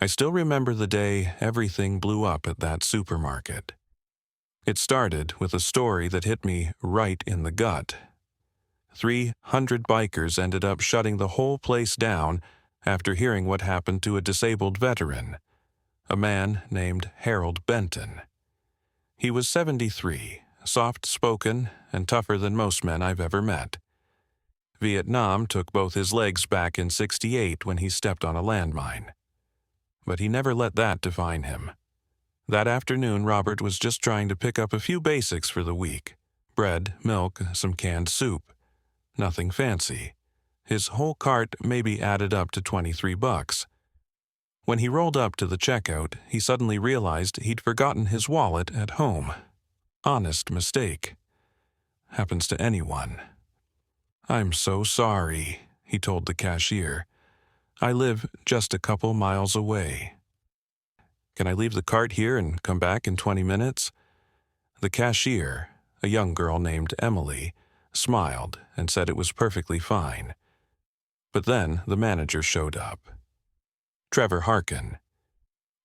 I still remember the day everything blew up at that supermarket. It started with a story that hit me right in the gut. 300 bikers ended up shutting the whole place down after hearing what happened to a disabled veteran, a man named Harold Benton. He was 73, soft-spoken, and tougher than most men I've ever met. Vietnam took both his legs back in '68 when he stepped on a landmine. But he never let that define him. That afternoon, Robert was just trying to pick up a few basics for the week: bread, milk, some canned soup. Nothing fancy. His whole cart maybe added up to $23. When he rolled up to the checkout, he suddenly realized he'd forgotten his wallet at home. Honest mistake. Happens to anyone. "I'm so sorry," he told the cashier. "I live just a couple miles away. Can I leave the cart here and come back in 20 minutes? The cashier, a young girl named Emily, smiled and said it was perfectly fine. But then the manager showed up. Trevor Harkin.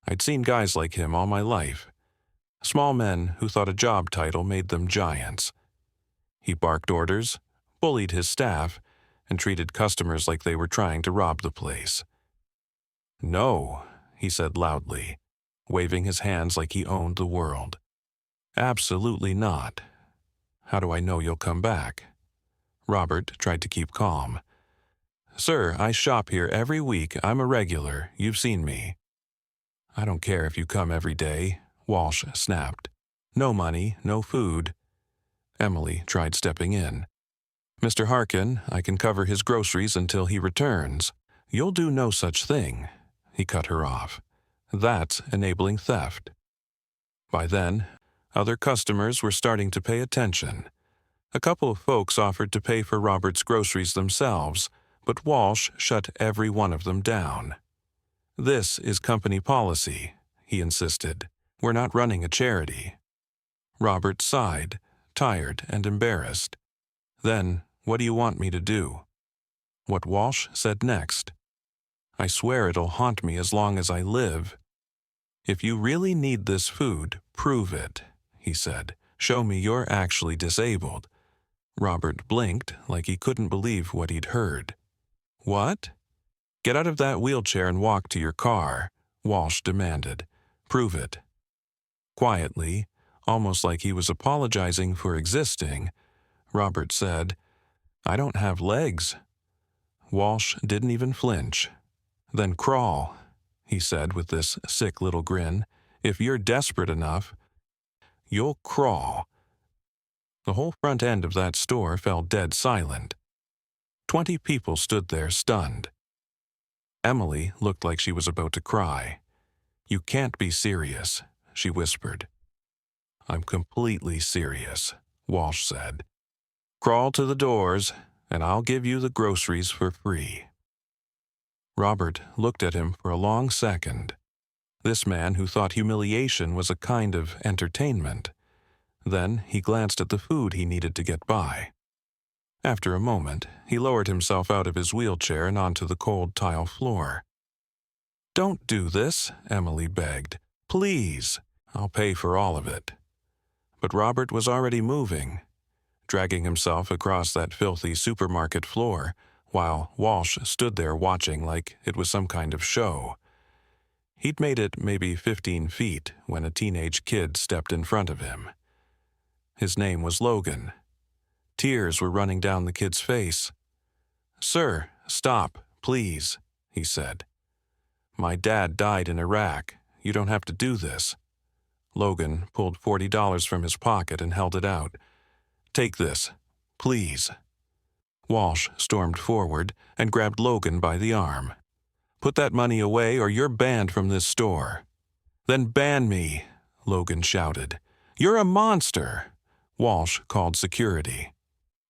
I'd seen guys like him all my life. Small men who thought a job title made them giants. He barked orders, bullied his staff, and treated customers like they were trying to rob the place. "No," he said loudly, waving his hands like he owned the world. "Absolutely not. How do I know you'll come back?" Robert tried to keep calm. "Sir, I shop here every week. I'm a regular. You've seen me." "I don't care if you come every day," Walsh snapped. "No money, no food." Emily tried stepping in. "Mr. Harkin, I can cover his groceries until he returns." "You'll do no such thing," he cut her off. "That's enabling theft." By then, other customers were starting to pay attention. A couple of folks offered to pay for Robert's groceries themselves, but Walsh shut every one of them down. "This is company policy," he insisted. "We're not running a charity." Robert sighed, tired and embarrassed. "Then, what do you want me to do?" What Walsh said next. "I swear it'll haunt me as long as I live." "If you really need this food, prove it," he said. "Show me you're actually disabled." Robert blinked like he couldn't believe what he'd heard. "What?" "Get out of that wheelchair and walk to your car," Walsh demanded. "Prove it." Quietly, almost like he was apologizing for existing, Robert said, "I don't have legs." Walsh didn't even flinch. "Then crawl," he said with this sick little grin. "If you're desperate enough, you'll crawl." The whole front end of that store fell dead silent. 20 people stood there stunned. Emily looked like she was about to cry. "You can't be serious," she whispered. "I'm completely serious," Walsh said. "Crawl to the doors, and I'll give you the groceries for free." Robert looked at him for a long second. This man who thought humiliation was a kind of entertainment. Then he glanced at the food he needed to get by. After a moment, he lowered himself out of his wheelchair and onto the cold tile floor. "Don't do this," Emily begged. "Please, I'll pay for all of it." But Robert was already moving, dragging himself across that filthy supermarket floor, while Walsh stood there watching like it was some kind of show. He'd made it maybe 15 feet when a teenage kid stepped in front of him. His name was Logan. Tears were running down the kid's face. "Sir, stop, please," he said. "My dad died in Iraq. You don't have to do this." Logan pulled $40 from his pocket and held it out. "Take this, please." Walsh stormed forward and grabbed Logan by the arm. "Put that money away or you're banned from this store." "Then ban me," Logan shouted. "You're a monster." Walsh called security.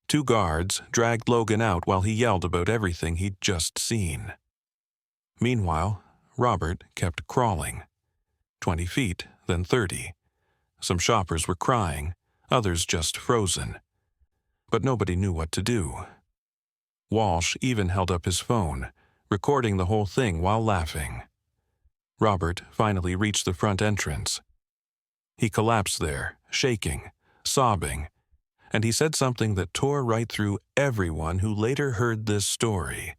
2 guards dragged Logan out while he yelled about everything he'd just seen. Meanwhile, Robert kept crawling. 20 feet, then 30. Some shoppers were crying, others just frozen. But nobody knew what to do. Walsh even held up his phone, recording the whole thing while laughing. Robert finally reached the front entrance. He collapsed there, shaking, sobbing, and he said something that tore right through everyone who later heard this story.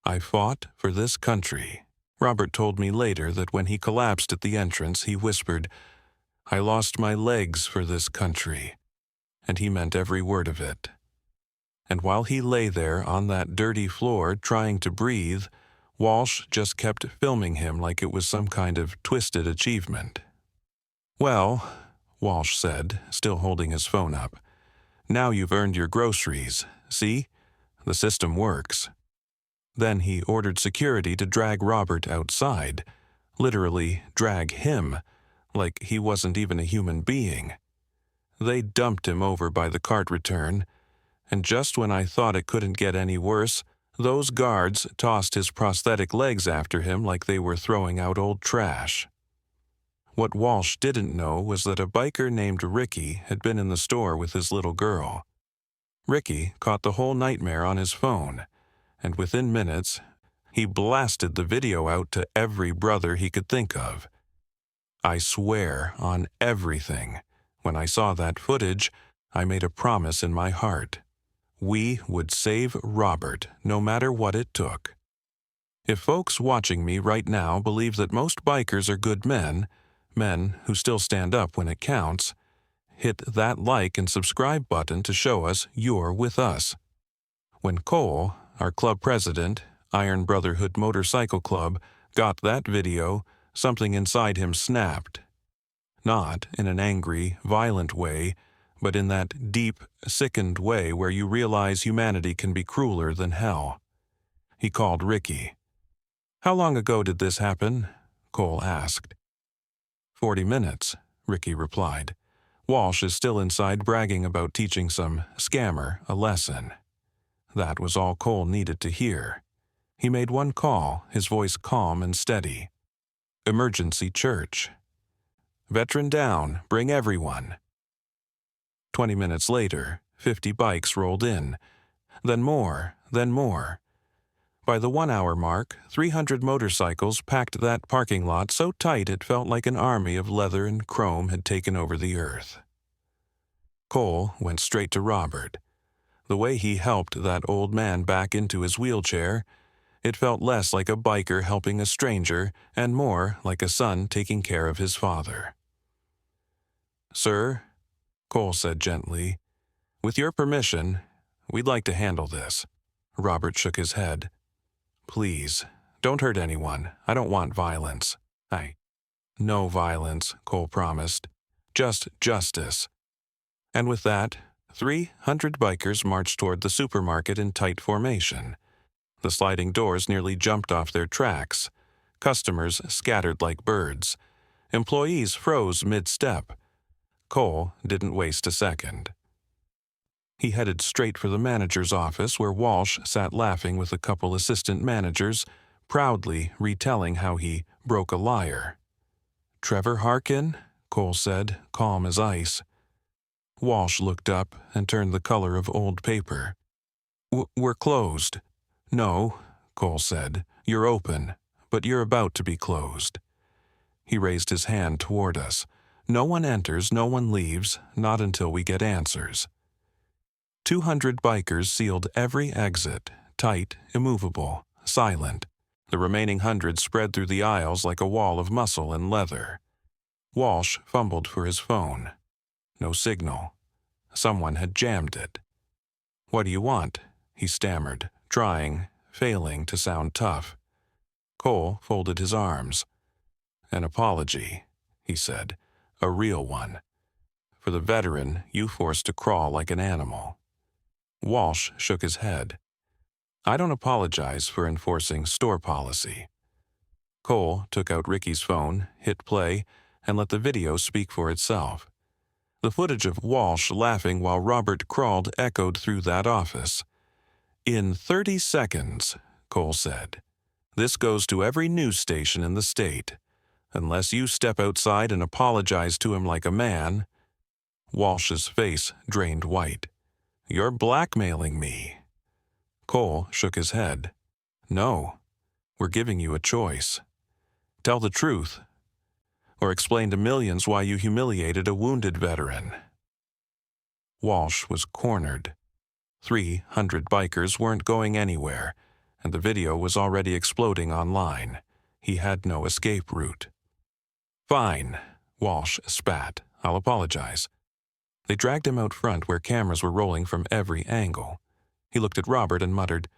"I fought for this country." Robert told me later that when he collapsed at the entrance, he whispered, "I lost my legs for this country," and he meant every word of it. And while he lay there on that dirty floor trying to breathe, Walsh just kept filming him like it was some kind of twisted achievement. "Well," Walsh said, still holding his phone up, "now you've earned your groceries. See? The system works." Then he ordered security to drag Robert outside, literally drag him, like he wasn't even a human being. They dumped him over by the cart return, and just when I thought it couldn't get any worse, those guards tossed his prosthetic legs after him like they were throwing out old trash. What Walsh didn't know was that a biker named Ricky had been in the store with his little girl. Ricky caught the whole nightmare on his phone, and within minutes, he blasted the video out to every brother he could think of. I swear on everything, when I saw that footage, I made a promise in my heart. We would save Robert, no matter what it took. If folks watching me right now believe that most bikers are good men who still stand up when it counts, hit that like and subscribe button to show us you're with us. When Cole, our club president, Iron Brotherhood Motorcycle Club, got that video, something inside him snapped. Not in an angry, violent way, but in that deep, sickened way where you realize humanity can be crueler than hell. He called Ricky. "How long ago did this happen?" Cole asked. 40 minutes, Ricky replied. "Walsh is still inside bragging about teaching some scammer a lesson." That was all Cole needed to hear. He made one call, his voice calm and steady. "Emergency church. Veteran down, bring everyone." 20 minutes later, 50 bikes rolled in. Then more, then more. By the 1-hour mark, 300 motorcycles packed that parking lot so tight it felt like an army of leather and chrome had taken over the earth. Cole went straight to Robert. The way he helped that old man back into his wheelchair, it felt less like a biker helping a stranger and more like a son taking care of his father. "Sir," Cole said gently, "with your permission, we'd like to handle this." Robert shook his head. "Please, don't hurt anyone. I don't want violence." "No violence," Cole promised. "Just justice." And with that, 300 bikers marched toward the supermarket in tight formation. The sliding doors nearly jumped off their tracks. Customers scattered like birds. Employees froze mid-step. Cole didn't waste a second. He headed straight for the manager's office where Walsh sat laughing with a couple assistant managers, proudly retelling how he broke a liar. "Trevor Harkin?" Cole said, calm as ice. Walsh looked up and turned the color of old paper. We're closed." "No," Cole said, "you're open, but you're about to be closed." He raised his hand toward us. "No one enters, no one leaves, not until we get answers." 200 bikers sealed every exit, tight, immovable, silent. The remaining 100 spread through the aisles like a wall of muscle and leather. Walsh fumbled for his phone. No signal. Someone had jammed it. "What do you want?" he stammered, trying, failing to sound tough. Cole folded his arms. "An apology," he said, "a real one. For the veteran you forced to crawl like an animal." Walsh shook his head. "I don't apologize for enforcing store policy." Cole took out Ricky's phone, hit play, and let the video speak for itself. The footage of Walsh laughing while Robert crawled echoed through that office. "In 30 seconds, Cole said. "This goes to every news station in the state. Unless you step outside and apologize to him like a man." Walsh's face drained white. "You're blackmailing me." Cole shook his head. "No, we're giving you a choice. Tell the truth, or explain to millions why you humiliated a wounded veteran. Walsh was cornered. 300 bikers weren't going anywhere, and the video was already exploding online. He had no escape route. Fine, Walsh spat. I'll apologize. They dragged him out front where cameras were rolling from every angle. He looked at Robert and muttered,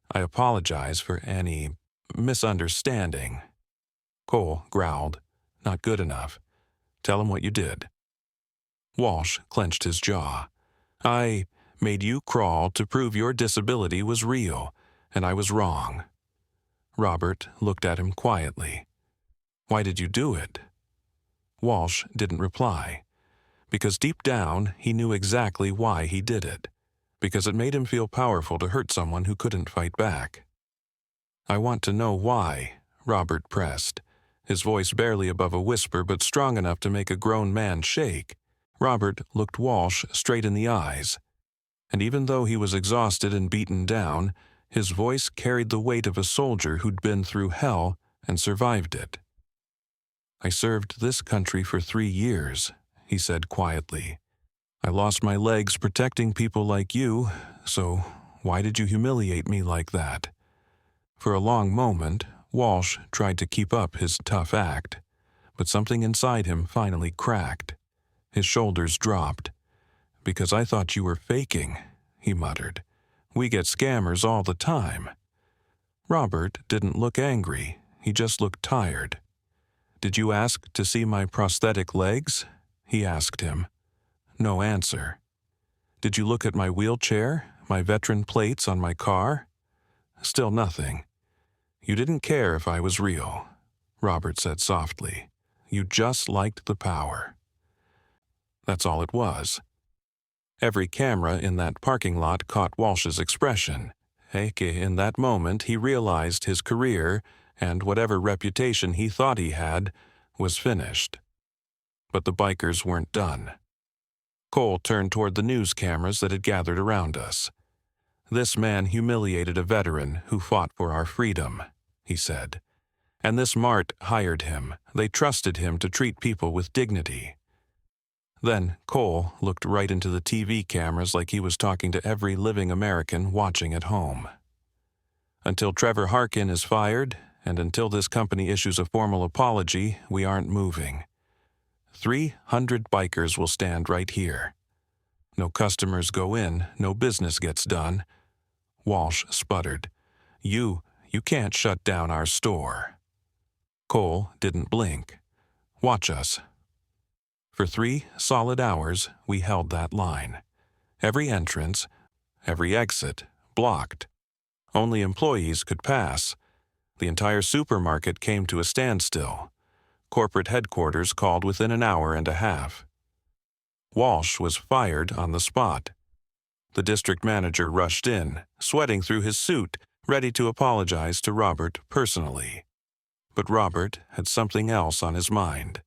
I apologize for any misunderstanding. Cole growled, not good enough. Tell him what you did. Walsh clenched his jaw. I made you crawl to prove your disability was real, and I was wrong. Robert looked at him quietly. Why did you do it? Walsh didn't reply, because deep down he knew exactly why he did it, because it made him feel powerful to hurt someone who couldn't fight back. I want to know why, Robert pressed, his voice barely above a whisper but strong enough to make a grown man shake. Robert looked Walsh straight in the eyes, and even though he was exhausted and beaten down, his voice carried the weight of a soldier who'd been through hell and survived it. I served this country for 3 years, he said quietly. I lost my legs protecting people like you, so why did you humiliate me like that? For a long moment, Walsh tried to keep up his tough act, but something inside him finally cracked. His shoulders dropped. Because I thought you were faking, he muttered. We get scammers all the time. Robert didn't look angry. He just looked tired. Did you ask to see my prosthetic legs? He asked him. No answer. Did you look at my wheelchair, my veteran plates on my car? Still nothing. You didn't care if I was real, Robert said softly. You just liked the power. That's all it was. Every camera in that parking lot caught Walsh's expression. In that moment, he realized his career, and whatever reputation he thought he had, was finished. But the bikers weren't done. Cole turned toward the news cameras that had gathered around us. This man humiliated a veteran who fought for our freedom, he said. And this mart hired him. They trusted him to treat people with dignity. Then Cole looked right into the TV cameras like he was talking to every living American watching at home. Until Trevor Harkin is fired, and until this company issues a formal apology, we aren't moving. 300 bikers will stand right here. No customers go in, no business gets done. Walsh sputtered. You can't shut down our store. Cole didn't blink. Watch us. For 3 solid hours, we held that line. Every entrance, every exit, blocked. Only employees could pass. The entire supermarket came to a standstill. Corporate headquarters called within an hour and a half. Walsh was fired on the spot. The district manager rushed in, sweating through his suit, ready to apologize to Robert personally. But Robert had something else on his mind.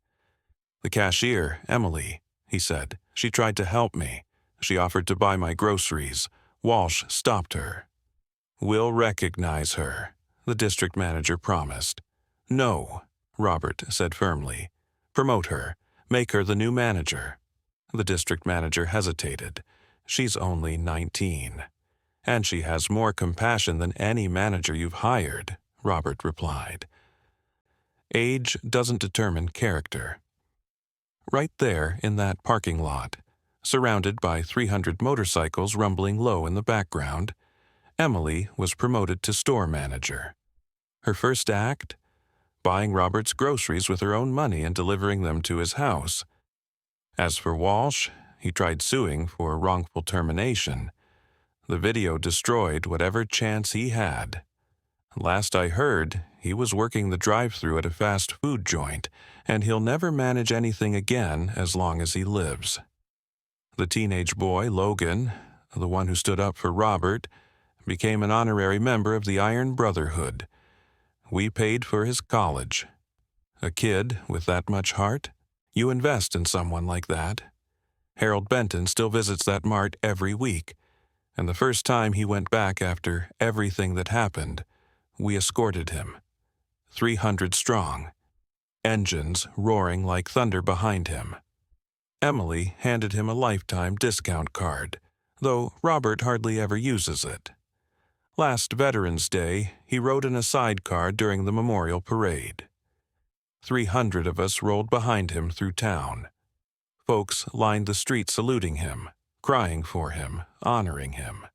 The cashier, Emily, he said. She tried to help me. She offered to buy my groceries. Walsh stopped her. We'll recognize her, the district manager promised. No, Robert said firmly. Promote her. Make her the new manager. The district manager hesitated. She's only 19. And she has more compassion than any manager you've hired, Robert replied. Age doesn't determine character. Right there in that parking lot, surrounded by 300 motorcycles rumbling low in the background, Emily was promoted to store manager. Her first act? Buying Robert's groceries with her own money and delivering them to his house. As for Walsh, he tried suing for wrongful termination. The video destroyed whatever chance he had. Last I heard, he was working the drive-thru at a fast food joint, and he'll never manage anything again as long as he lives. The teenage boy, Logan, the one who stood up for Robert, became an honorary member of the Iron Brotherhood. We paid for his college. A kid with that much heart? You invest in someone like that. Harold Benton still visits that mart every week, and the first time he went back after everything that happened, we escorted him. 300 strong, engines roaring like thunder behind him. Emily handed him a lifetime discount card, though Robert hardly ever uses it. Last Veterans Day, he rode in a sidecar during the memorial parade. 300 of us rolled behind him through town. Folks lined the street saluting him, crying for him, honoring him,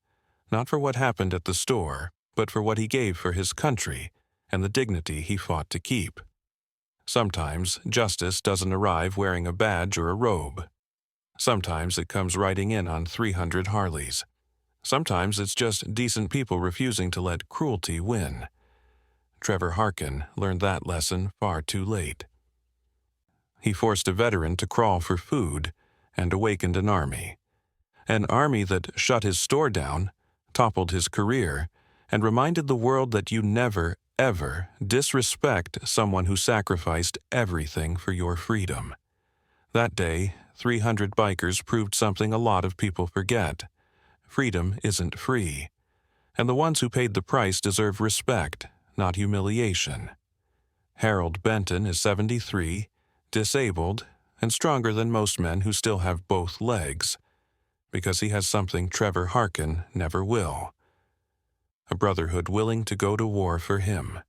not for what happened at the store, but for what he gave for his country and the dignity he fought to keep. Sometimes justice doesn't arrive wearing a badge or a robe. Sometimes it comes riding in on 300 Harleys. Sometimes it's just decent people refusing to let cruelty win. Trevor Harkin learned that lesson far too late. He forced a veteran to crawl for food and awakened an army. An army that shut his store down, toppled his career, and reminded the world that you never, ever disrespect someone who sacrificed everything for your freedom. That day, 300 bikers proved something a lot of people forget. Freedom isn't free, and the ones who paid the price deserve respect, not humiliation. Harold Benton is 73, disabled, and stronger than most men who still have both legs, because he has something Trevor Harkin never will. A brotherhood willing to go to war for him.